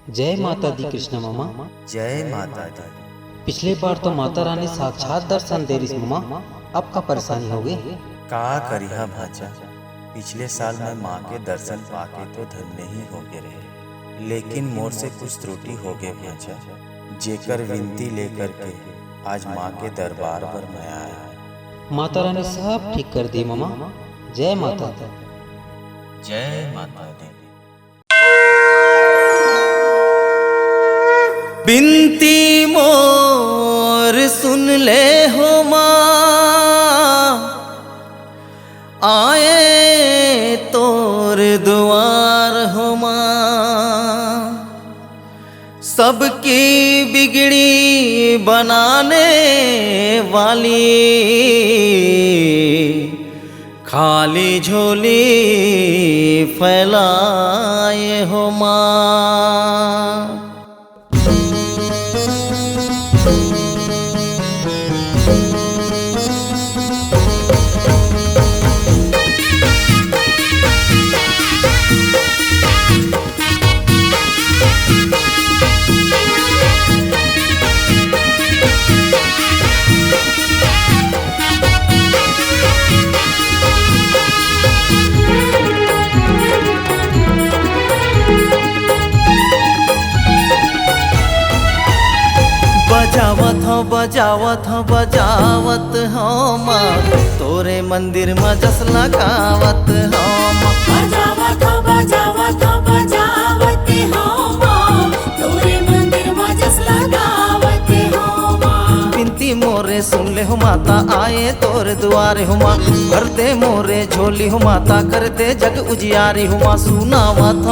जय माता दी कृष्ण मामा। जय माता दी। पिछले बार तो माता रानी साक्षात दर्शन दे रही मामा, अब का परेशानी हो गई। का करिहा भाचा, पिछले साल मैं माँ के दर्शन पाके तो धन्य ही हो गए रहे, लेकिन मोर से कुछ त्रुटि हो गए भाचा, जेकर विनती लेकर के आज माँ के दरबार पर मैं आया। माता रानी सब ठीक कर दी मामा। जय माता दी। जय माता दी। बिनती मोर सुन ले हो माँ, आए तोर द्वार हो माँ, सबकी बिगड़ी बनाने वाली, खाली झोली फैलाए हो माँ। बजावत हो माँ, तोरे मंदिर में जस लगावत हो माँ। बजावत हो माँ, तोरे मंदिर में जस लगावत हो माँ। बिनती मोरे सुन ले हो माता, आए तोर द्वारे हो माँ, भर दे मोरे झोली हो माता, कर दे जग उजियारी हो माँ। सुनावत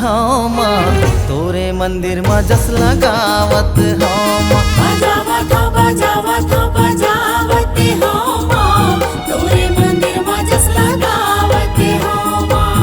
हो माँ, तोरे मंदिर में जस लगावत हो माँ। बजावत हो माँ, तोरे मंदिर में जस लगावत हो माँ।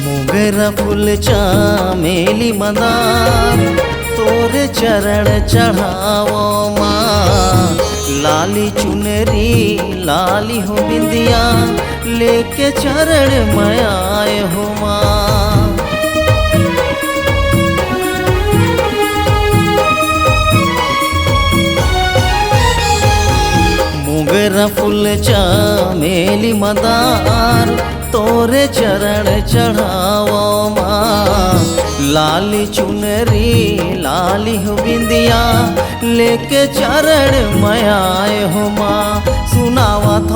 मोगरा फूल चामेली मंदार, तोरे चरण चढ़ावो माँ। लाली चुनरी लाली हो बिंदिया, लेके चरण में आए हो माँ। मोगरा फूल चामेली मंदार, तोरे चरण चढ़ावो माँ। लाली चुनरी लाली हो बिंदिया, लेके चरण में आए हो माँ। सुनावत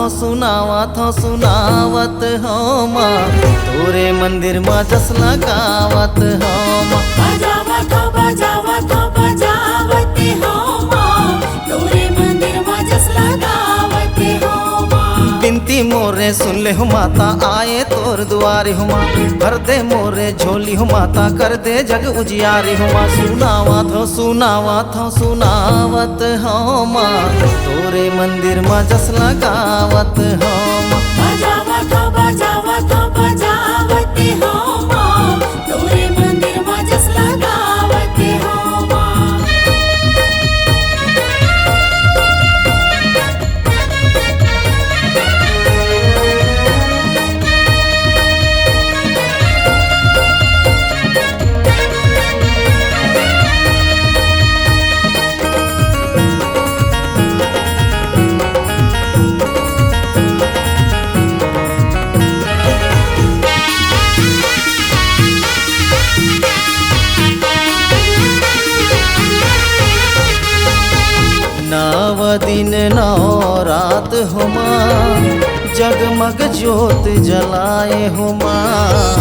हो माँ, तोरे मंदिर में जस लगावत हो माँ। बजावत हो माँ, तोरे मंदिर में जस लगावत हो माँ। बिनती मोरे सुन ले हो माता, आए तोर दुआरे हो माँ, भर दे मोरे झोली हो माता, कर दे जग उजियारी हो माँ। सुनावत हो माँ, तोरे मंदिर में जस लगावत हो माँ। बजावत हो माँ, तोरे मंदिर में जस लगावत हो माँ। नव दिन नौ रात हो माँ, जगमग ज्योत जलाए हो माँ।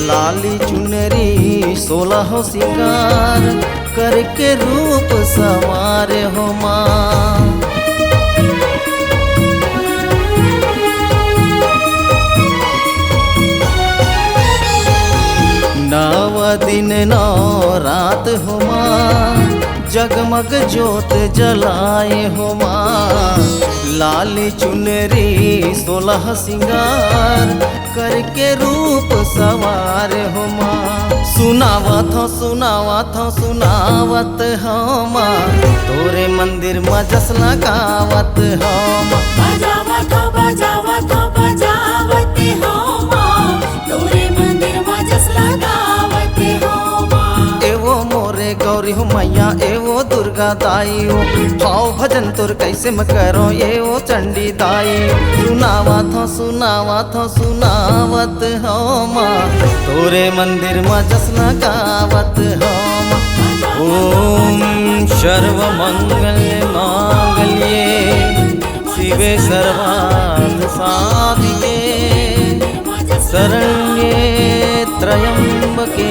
लाली चुनरी 16 सिंगार, करके रूप सवार हो माँ। दिन नौ रात हो माँ, जगमग जोत जलाए हो माँ। लाल चुनरी 16 सिंगार करके रूप सवार हो माँ। सुनावत हो माँ, तोरे मंदिर में जस लगावत हो माँ। बजावत हो बजावत हो माँ, तोरे मंदिर में जस लगावत हो माँ। एवो मोरे गौरी हो मैया, एवो दुर्गा दाई हो। भाव भजन तोर कैसे म करो, एवो चंडी दाई। सुनावत हो माँ, तोरे मंदिर में जस लगावत हो माँ। ओम सर्व मंगल मांगल्ये शिवे सर्वार्थ साधिके, शरण्ये त्र्यंबके